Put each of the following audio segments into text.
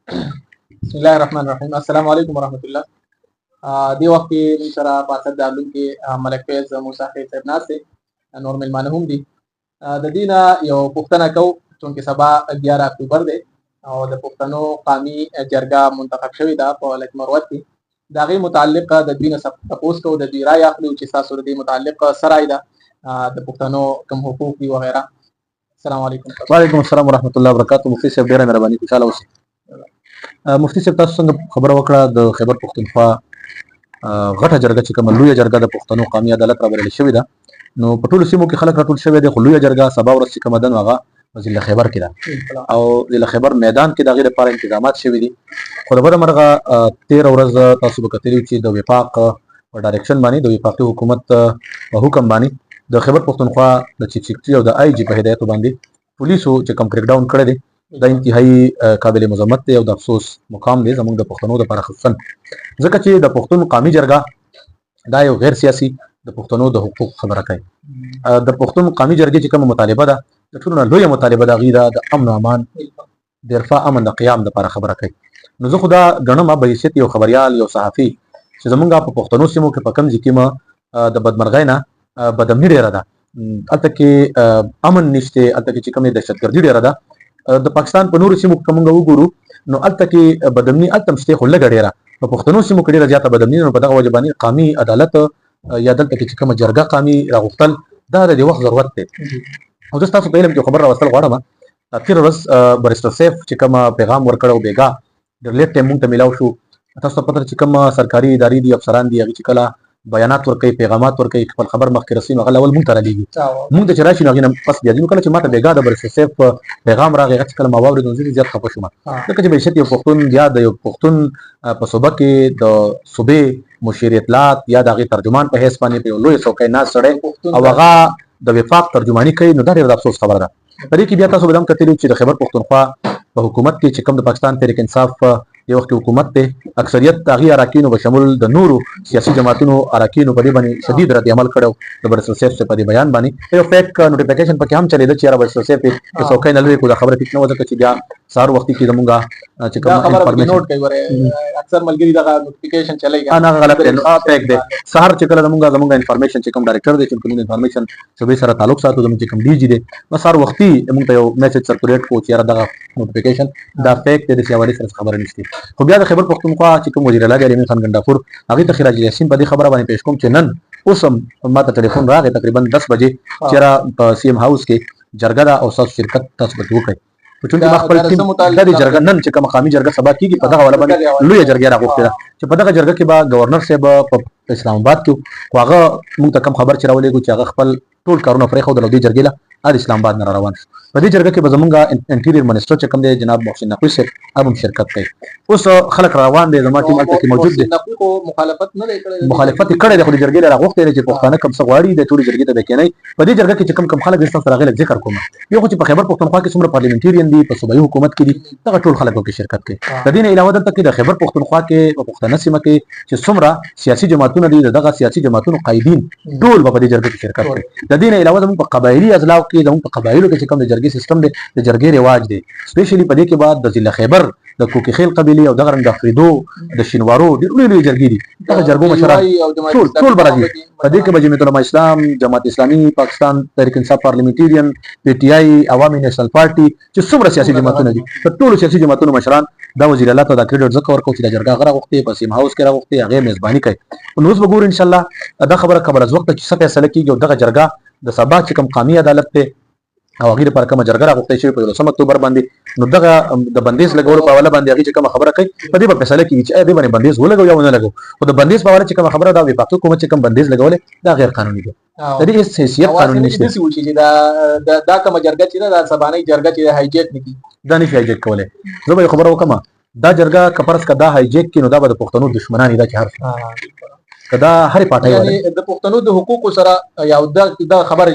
بسم الله الرحمن الرحیم. السلام علیکم ورحمۃ الله. دې وخت کې موږ سره په اسد دارالعلوم کې ملک فیض موسی خیل صاحب ناست دی، نور مېلمانه هم دي. د دې نه یو پوښتنه کوو چونکې سبا 11 اکتوبر دی او د پښتنو قومي جرګه منتخب شوې ده په لک مروت کې. د هغې متعلق د دوی نه تپوس کوو، د دوی رایه اخلو چې ستاسو د دې متعلق څه رایه ده، د پښتنو کوم حقوق دي وغیره. السلام علیکم. وعلیکم السلام ورحمۃ الله وبرکاتہ. مفتي صاحب ډیره مهرباني، خوشاله اوسئ. مفتي صاحب تاسو څنګه خبره وکړه د خیبر پښتونخوا غټه جرګه چې کومه لویه جرګه د پښتنو قومي عدالت رابلل شوې ده، نو په ټولو سیمو کې خلک راټول شوي دي، خو لویه جرګه سبا ورځ چې کومه ده نو هغه په ضلع خیبر کې ده او ضلع خیبر میدان کې د هغې لپاره انتظامات شوي دي. خو د بده مرغه 13 ورځ تاسو به کتلي چې د وفاق په ډایرکشن باندې د وفاقي حکومت په حکم باندې د خیبر پښتونخوا د چیف سیکرټري او د آی جي په هدایت باندې پولیسو چې کوم کریک ډاون کړی دی دا انتهایی قابل مذمت دی او د افسوس مقام دی زموږ د پښتنو لپاره، خصوصا ځکه چې د پښتون قومي جرګه دا یو غیر سیاسي د پښتنو د حقوق خبره کوي. د پښتون قومي جرګې چې کومه مطالبه ده د ټولو نه لویه مطالبه د هغې ده د امن او امان، د ارفاع امن د قیام لپاره خبره کوي. نو زه خو دا ګڼم په حیثیت یو خبریال یو صحافي چې زموږ په پښتنو سیمو کې په کوم ځای کې د بدمرغۍ نه بدامني ډېره ده، هلته کې امن نشته، هلته کې چې کومې دهشتګردي ډېره ده. د پاکستان په نورو سیمو کې موږ وګورو نو هلته کې بدامني هلته هم شته خو لږه ډېره، په پښتنو سیمو کې ډېره زیاته بدامني. نو په دغه وجه باندې قومي عدالت یا دلته کې چې کومه جرګه قومي راغوښتل دا د دې وخت ضرورت دی. او زه ستاسو په علم کې خبر راوستل غواړم، تېره ورځ بریسټر سیف چې کومه پیغام ورکړ او بېګا ډېر لیټ ټایم موږ ته میلاو شو. تاسو ته پته چې کوم سرکاري ادارې دي افسران دي هغې چې کله بیانات ورکوي پیغامات ورکوي خپل خبر مخکې رسوي نو هغه اول موږ ته رالیږي، موږ ته چې راشي نو هغې نه پس بیا ځي. نو کله چې ما ته بېګا د بریسټر سیف پیغام راغی هغه چې کله ما واورېد نو زه زیات خفه شوم، ځکه چې بهشت یو پښتون یا د یو پښتون په صوبه کې د صوبې مشیر اطلاعات یا د هغې ترجمان په حیث باندې په یو لویه څوکۍ ناست سړی او هغه د وفاق ترجماني کوي نو دا ډېره د افسوس خبره ده. په دې کې بیا تاسو به هم کتلي چې د خیبر پښتونخوا په حکومت کې چې کوم د پاکستان تحریک انصاف یو وخت حکومت دی اکثریت هغې اراکینو به شمول د نورو سیاسي جماعتونو اراکینو په دې باندې شدید رد عمل کړی و د بریسټر سیف په دې بیان باندې. یو فیک نوټیفیکیشن پکې هم چلېده چې یاره بریسټر سیف د څوکۍ نه لرې کړو، دا خبره ټیک نه وه ځکه چې بیا سهار وختي کې زمونږ چې کوم انفارمیشن اکثر ملګري دغه نوټیفیکیشن چلایي هغه غلط دی، فیک دی. سهار چې کله زمونږ انفارمیشن چې کوم ډایرکټر دی چې کوم انفارمیشن شعبې سره تعلق ساتو زموږ چې کوم ډي جي دی نو سهار وختي موږ ته یو میسج سرکولیټ کړو چې یاره دغه نوټیفیکیشن دا فیک دی، داسې حوالې سره خبره نشته. خو بیا د خیبر پښتونخوا چې کوم وزیر اعلی دی علي خان ګنډاپور هغې ته خراج یاسین په دې خبره باندې پیش کوم چې نن اوس هم ما ته ټلیفون راغی تقریبا 10 بجې چې یاره په سی ایم هاوس کې جرګه ده او ستاسو شرکت تاسو پکې وکړئ. په چونکې ما خپل ټیم د دې جرګه نن چې کومه قومي جرګه سبا کېږي په دغه حواله باندې لویه جرګه راغوښتې ده چې په دغه جرګه کې به ګورنر صاحب په اسلام آباد کې خو هغه موږ ته کوم خبر چې راولېږو چې هغه خپل ټول کارونه پرېښودل او دې جرګې له اسلام آباد نه روان شو. په دې جرګه کې به زموږ انټیریر منسټر چې کوم دی جناب محسن نقوي صاحب هغه هم شرکت کوي. اوس خلک روان دي زما ټیم هلته کې موجود دی، مخالفت یې کړی دی خو د جرګې له راغوښتی دی چې پښتانه کوم څه غواړي د ټولې جرګې ته به کېنئ. په دې جرګه کې چې کوم خلک ستاسو سره هغې لږ ذکر کوم، یو خو چې په خیبر پښتونخوا کې څومره پارلیمنټیرین دي په صوبایي حکومت کې دي دغه ټول خلک پکې شرکت کوي. د دې نه علاوه دلته کې د خیبر پښتونخوا کې په پښتنه سیمه کې چې څومره سیاسي جماعتونه دي دغه سیاسي جماعتونو قایدین ټول به په دې جرګه کې شرکت کوي. د دې نه علاوه زموږ په قبایلي اضلاع کې زموږ په قبایلو کې چې کوم د جرګې سیستم دی د جرګې رواج دی سپیشلی په دې کې بعد د ضلع خیبر د کوکي خیل قبیلې او دغه رنګ د فریدو د شینوارو ډېر لوی جرګې دي. دغه جرګو مشران ټول به راځي. په دې کې به جمعیت العلماء اسلام، جماعت اسلامي، پاکستان تحریک انصاف پارلیمنټیرین، پی ټي آی، عوامي نیشنل پارټي چې څومره سیاسي جماعتونه دي د ټولو سیاسي جماعتونو مشران دا وزیر اعلی ته دا کریډټ ځکه ورکوو چې دا جرګه هغه راغوښتې په سیم هاوس کې راغوښتې هغې میزباني کوي. نو اوس به ګورو انشاءالله دا خبره قبل از وخته چې څه فیصله کېږي او دغه جرګه د سبا چې کوم قومي عدالت دی او هغې لپاره کومه جرګه راغوښتې شوې په 11 اکتوبر باندې نو دغه د بندیز لګولو په حواله باندې هغې چې کومه خبره کوي په دې به فیصله کېږي چې دې باندې بندیز ولګوو یا ونه لګوو. خو د بندیز په حواله چې کومه خبره ده وفاقي حکومت چې کوم بندیز لګولی دا غیر قانوني دی، د دې هېڅ حیثیت قانوني نشته. دا کومه جرګه چې ده دا سبانۍ جرګه چې ده هایجیک نه کېږي، دا نشي هایجیک کولی. زه به یو خبره وکړم دا جرګه که فرض که دا هایجیک کړي نو دا به د پښتنو دښمنان دا چې هر دا هرې پارټۍ یعنی د پښتنو د حقوقو سره یو دا خبره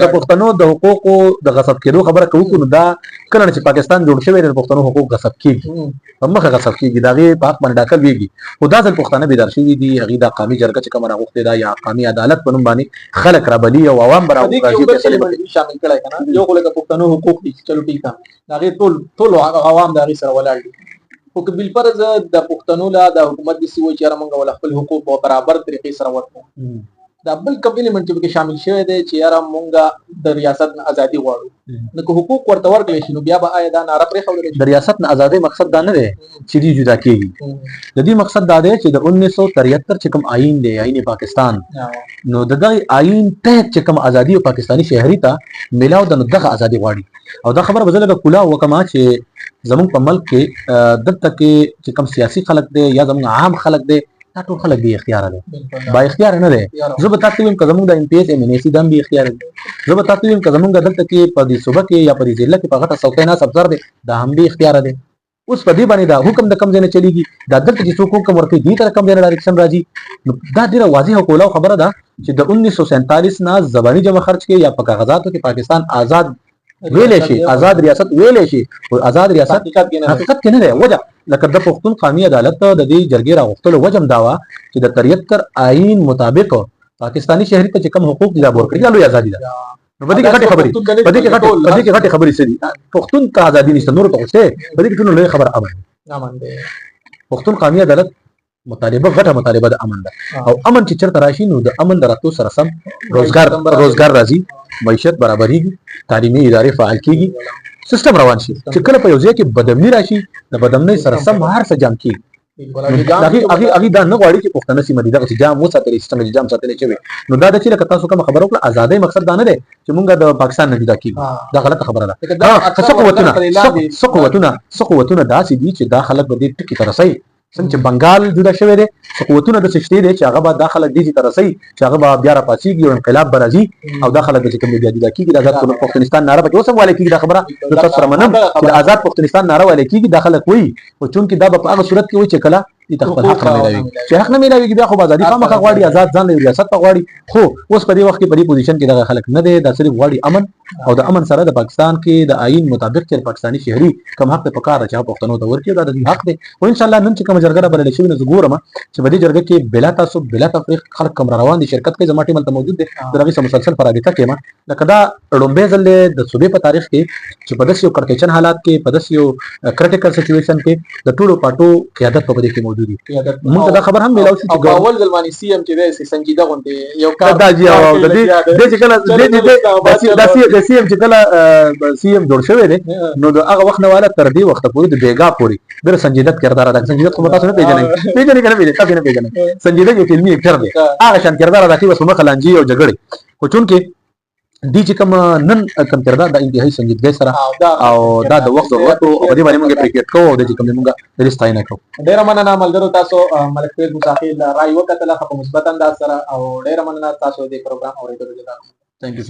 د پښتنو د حقوقو د غصب کېدو خبره کوو نو دا کله چې پاکستان جوړ شوی د پښتنو حقوق غصب کیږي په مخه غصب کیږي دا غي په حق باندې ډاکل ویږي خو دا ځل پښتانه بیدار شوي دي هغه د قومي جرګه چې کوم راغوښته دا یا قومي عدالت په نوم باندې خلک را بلی او عوام برابر راځي فیصله شامل کړي کنه یو خلک پښتنو حقوق دي چلو ټیک ده دا غي ټول عوام دا غي سره ولاړ دي خو بل فرض د پښتنو لا د حکومت د سوي چې موږ ول خپل حقوق په برابر طریقې سره ورکو دا بل کوم الیمنت چې شامل شوی دی چې یاره موږ د ریاست نه ازادي غواړو نو که حقوق ورته ورکړل شي نو بیا به آیا دا ناره پرې خولل شي د ریاست نه ازادي مقصد دا نه دی چې دی جدا کیږي د دې مقصد دا دی چې د 1973 چې کوم آئین دی آئین پاکستان نو دغه آئین ته چې کوم ازادي او پاکستانی شهري ته ملاو د دغه ازادي غواړي او دا خبره بدله کولا وکما چې زموږ په ملک کې دلته کې چې کوم سیاسي خلک دی یا زموږ عام خلک دی دا ټول خلک به اختیار دي با اختیار نه دي زه به تاسو ویم که زموږ د ام پی ایس ام ان سی دم به اختیار دي زه به تاسو ویم که زموږ دلته کې په دې صوبه کې یا په دې ضلع کې په غټه څوکۍ نه افسر دي دا هم به اختیار دي اوس په دې باندې دا حکم د کم ځای نه چلیږي دا دلته چې څوک حکم ورکړي دې تر کم ځای نه ډایرکشن راځي دا ډیره واضحه کوله خبره ده چې د 1947 نه زبانی جمع خرچ کې یا په کاغذاتو کې پاکستان آزاد ویلې شي آزاد ریاست ویلې شي او آزاد ریاست حقیقت کې نه دی وجه لکه د پښتون قومي عدالت د دې جرګې راغوښتلو وجم داوا چې د 73 آئین مطابق پاکستانی شهري ته کوم حقوق دي دا ورکړي یا لوی ازادي ده په دې کې غټه خبرې دي پښتون ته ازادي نشته نور ته څه په دې کې ټول لوی خبر امن دی پښتون قومي عدالت مطالبه غټه مطالبه د امن ده او امن چې چرته راشي نو د امن دراتو سره سم روزګار راځي معیشت برابرېږي تعلیمي ادارې فعال کیږي سیستم روان شي چې کله په یو ځای کې بدامني راشي د بدامنۍ سره سم هر څه جام کیږي هغه دا نه غواړي چې پښتنه سیمه دي دغه جام وساتل شي څنګه جام ساتل شي نو دا د چې لکه تاسو کوم خبرو کړه ازادي مقصد دا نه دی چې مونږ د پاکستان نه جدا کیږو دا غلطه خبره ده څه قوتونه داسې دي چې دا خلک به دې ټکی تر رسي څنګه چې بنگال جدا شوی دی قوتونه د سشتي دي چې هغه به داخله دي چې ترسي چې هغه به بیا را پاتېږي او انقلاب برازي او داخله د کوم بیا جدا کیږي د آزاد پښتونستان ناره به اوسم والي کیږي دا خبره د تاسو سره منم چې آزاد پښتونستان ناره والي کیږي داخله کوي او چون کې دا په هغه صورت کې وي چې کله دې خپل حق نه ملوي چې حق نه ملوي بیا خو ازادي خامخا غواړي آزاد ځان له ریاست ته غواړي خو اوس په دې وخت کې په دې پوزیشن کې دغه خلک نه دي دا صرف غواړي امن او د امن سره د پاکستان کې د آئین مطابق چې پاکستانی شهري کوم حق په کار چې پښتنو ته ورکړي دا د حق دی او ان شاء الله نن چې کوم جرګه بلل شي نو ګورم چې په دې جرګه کې بلا تاسو بلا تفریق خلک کوم روان دي شرکت کې زماټي ملته موجود دي دغه مسلسل پرابطه کې ما لکه دا لومبه ځل د صوبې په تاریخ کې چې په داسې کړکېچن حالات کې په داسې کریټیکل سچويشن کې د ټولو پټو قیادت په دې کې موجود دي موږ دا خبر هم ملاو شو چې اول ځلماني سی ام چې دی سنجیده غونډه یو کار دا جی او د دې چې کله د سی ام چې کله سی ام جوړ شوی دی نو د هغه وخت نه والا تر دې وخت پورې د بیګا پورې ډېر سنجیدت کردار ادا سنجیدت خو تاسو نه پیژنئ سنجیده یو فلمي اکټر دی هغه شان کردار ادا کوي وسمه خلانجي او جګړه خو چون کې دي چې کوم نن کوم کردار د انتهایی سنجیدګۍ سره او دا د وخت ضرورت او په دې باندې موږ پریکټ کوو او د چې کوم موږ د ستاینه کوو ډېر مننه ملګرو تاسو ملک فیض مصاحب رائے وکړه په مثبت انداز سره او ډېر مننه تاسو د پروګرام اوریدلو لپاره ثانک یو